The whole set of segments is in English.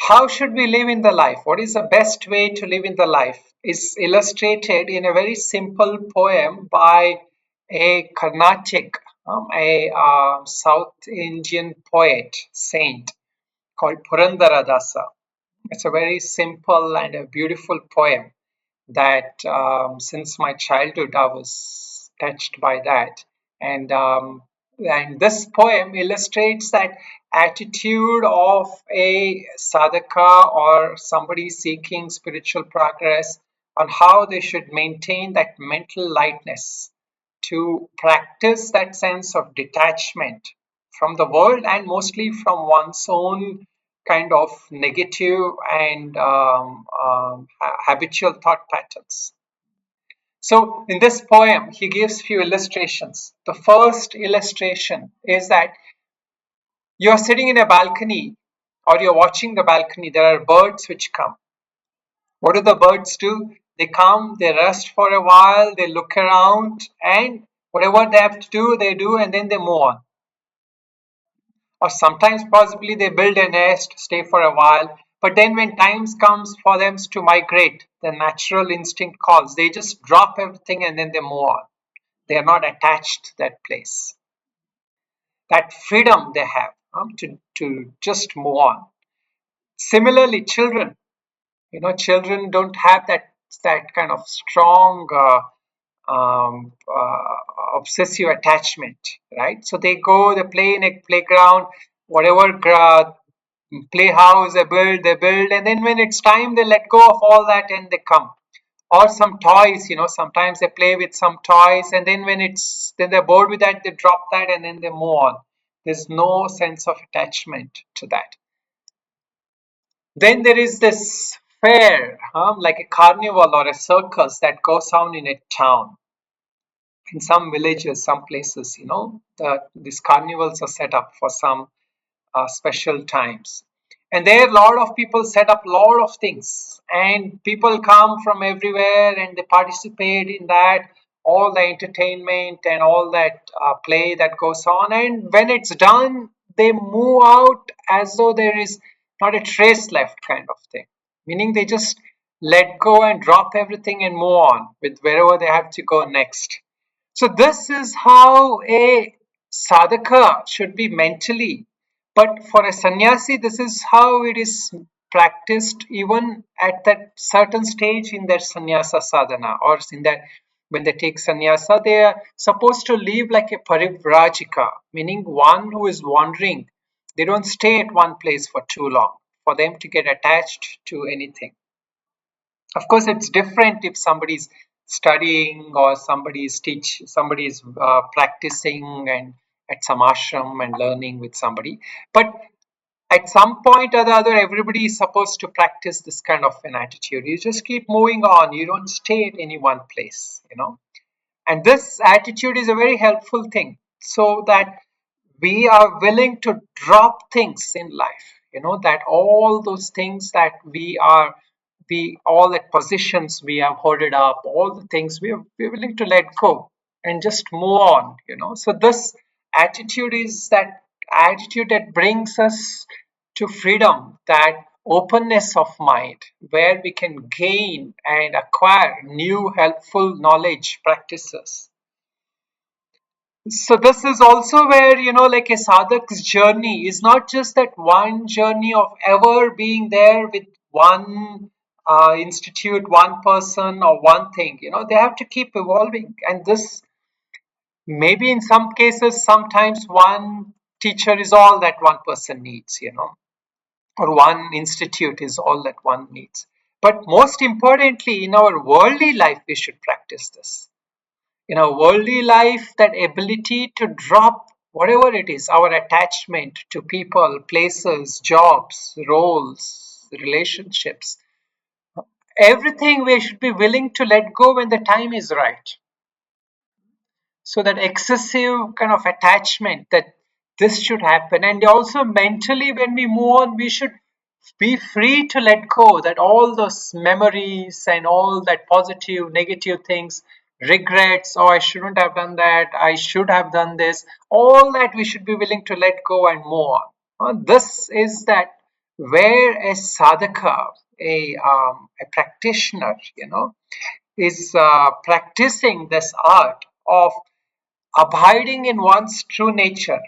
how should we live in the life? What is the best way to live in the life? Is illustrated in a very simple poem by a Carnatic, a South Indian poet, saint called Purandhara Dasa. It's a very simple and a beautiful poem that since my childhood I was touched by that, and this poem illustrates that attitude of a sadhaka or somebody seeking spiritual progress on how they should maintain that mental lightness to practice that sense of detachment from the world and mostly from one's own kind of negative and habitual thought patterns. So, in this poem, he gives few illustrations. The first illustration is that you're sitting in a balcony or you're watching the balcony, there are birds which come. What do the birds do? They come, they rest for a while, they look around, and whatever they have to do, they do, and then they move on. Or sometimes possibly they build a nest, stay for a while, but then when times comes for them to migrate, the natural instinct calls, they just drop everything and then they move on. They are not attached to that place. That freedom they have to just move on. Similarly, children, children don't have that kind of strong obsessive attachment, right? So they go, they play in a playground, whatever playhouse they build, and then when it's time, they let go of all that and they come. Or some toys, sometimes they play with some toys, and then then they're bored with that, they drop that and then they move on. There's no sense of attachment to that. Then there is this fair, like a carnival or a circus that goes on in a town. In some villages, some places, these carnivals are set up for some special times. And there, a lot of people set up a lot of things, and people come from everywhere and they participate in that, all the entertainment and all that play that goes on. And when it's done, they move out as though there is not a trace left, kind of thing. Meaning they just let go and drop everything and move on with wherever they have to go next. So this is how a sadhaka should be mentally. But for a sannyasi, this is how it is practiced even at that certain stage in their sannyasa sadhana, or in that when they take sannyasa, they are supposed to live like a parivrajika, meaning one who is wandering. They don't stay at one place for too long for them to get attached to anything. Of course, it's different if somebody's studying or somebody's practicing and at some ashram and learning with somebody. But at some point or the other, everybody is supposed to practice this kind of an attitude. You just keep moving on. You don't stay at any one place. And this attitude is a very helpful thing, so that we are willing to drop things in life, that all those things that all the positions we have hoarded up, all the things we're willing to let go and just move on. So this attitude is that attitude that brings us to freedom, that openness of mind, where we can gain and acquire new helpful knowledge practices. So this is also where, like a sadhak's journey is not just that one journey of ever being there with one institute, one person or one thing. They have to keep evolving. And this, maybe in some cases, sometimes one teacher is all that one person needs, or one institute is all that one needs. But most importantly, in our worldly life, we should practice this. In our worldly life, that ability to drop whatever it is, our attachment to people, places, jobs, roles, relationships, everything we should be willing to let go when the time is right. So that excessive kind of attachment, that this should happen. And also mentally, when we move on, we should be free to let go, that all those memories and all that positive, negative things, regrets, oh, I shouldn't have done that, I should have done this, all that we should be willing to let go and move on. This is that where a sadhaka, a practitioner, is practicing this art of abiding in one's true nature,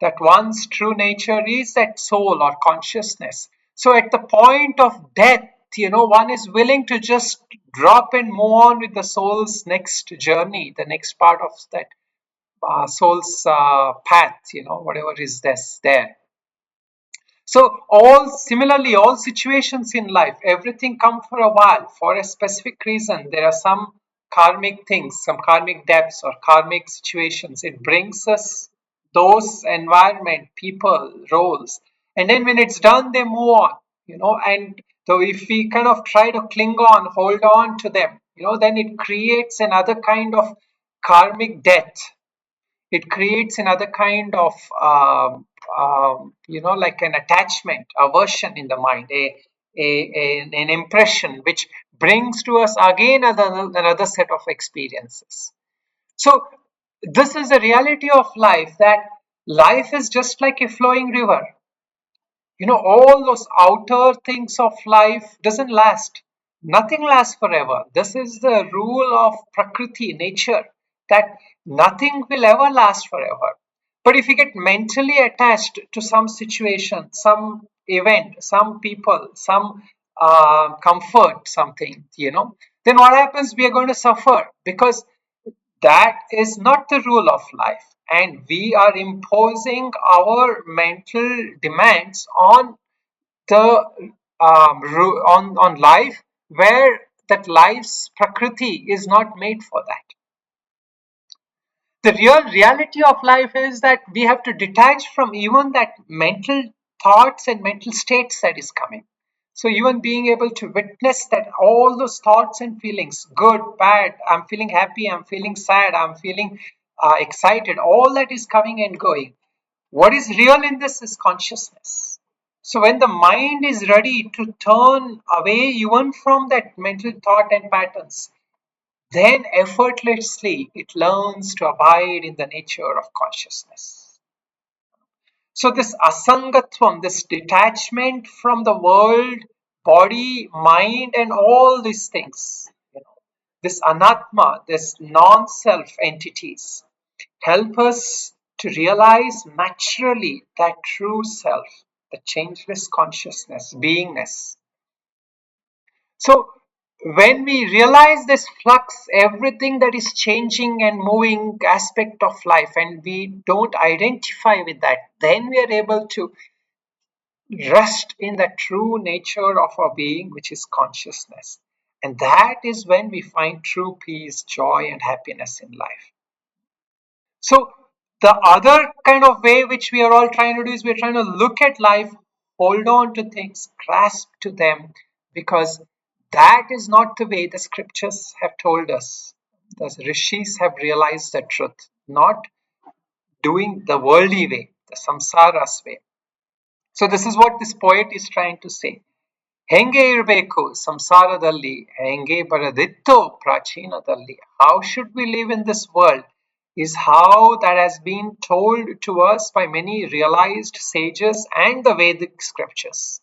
that one's true nature is that soul or consciousness. So at the point of death, one is willing to just drop and move on with the soul's next journey, the next part of that soul's path, whatever is this there. So all situations in life, everything come for a while, for a specific reason. There are some karmic things, some karmic debts or karmic situations. It brings us those environment, people, roles. And then when it's done, they move on, and so if we kind of try to cling on, hold on to them, then it creates another kind of karmic debt. It creates another kind of like an attachment, aversion in the mind, an impression which brings to us again another set of experiences. So this is the reality of life, that life is just like a flowing river. All those outer things of life doesn't last. Nothing lasts forever. This is the rule of prakriti, nature, that nothing will ever last forever. But if you get mentally attached to some situation, some event, some people, some comfort, something, then what happens? We are going to suffer, because that is not the rule of life, and we are imposing our mental demands on the on life, where that life's prakriti is not made for that. The real reality of life is that we have to detach from even that mental thoughts and mental states that is coming. So even being able to witness that all those thoughts and feelings, good, bad, I'm feeling happy, I'm feeling sad, I'm feeling excited, all that is coming and going. What is real in this is consciousness. So when the mind is ready to turn away even from that mental thought and patterns, then effortlessly it learns to abide in the nature of consciousness. So this asangatvam, this detachment from the world, body, mind, and all these things, this anatma, this non-self entities, help us to realize naturally that true self, the changeless consciousness, beingness. So when we realize this flux, everything that is changing and moving aspect of life, and we don't identify with that, then we are able to rest in the true nature of our being, which is consciousness. And that is when we find true peace, joy, and happiness in life. So the other kind of way which we are all trying to do is we're trying to look at life, hold on to things, grasp to them, because that is not the way the scriptures have told us. The rishis have realized the truth, not doing the worldly way, the samsara's way. So this is what this poet is trying to say. ಹೆಂಗೆ ಇರಬೇಕು ಸಂಸಾರದಲ್ಲಿ ಹೆಂಗೆ ಬರದಿತ್ತು ಪ್ರಾಚೀನದಲ್ಲಿ. How should we live in this world is how that has been told to us by many realized sages and the Vedic scriptures.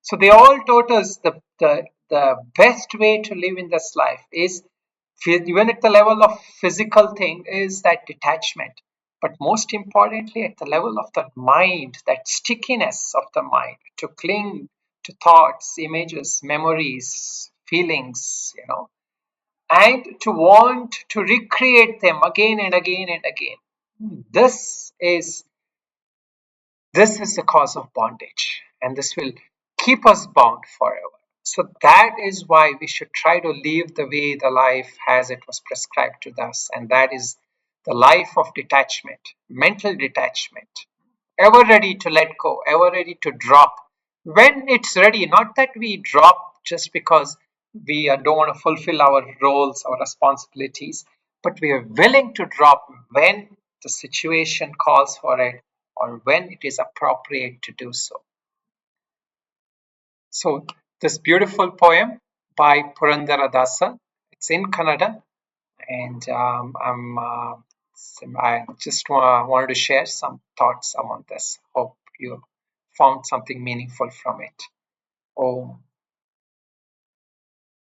So they all taught us the best way to live in this life is, even at the level of physical thing, is that detachment. But most importantly, at the level of the mind, that stickiness of the mind, to cling to thoughts, images, memories, feelings, and to want to recreate them again and again and again. This is this is the cause of bondage, and this will keep us bound forever. So that is why we should try to live the way the life as it was prescribed to us, and that is the life of detachment, mental detachment, ever ready to let go, ever ready to drop when it's ready. Not that we drop just because we don't want to fulfill our roles, our responsibilities, but we are willing to drop when the situation calls for it or when it is appropriate to do so. So, this beautiful poem by Purandhara Dasa, it's in Kannada, and I just wanted to share some thoughts among this. Hope you found something meaningful from it. Om.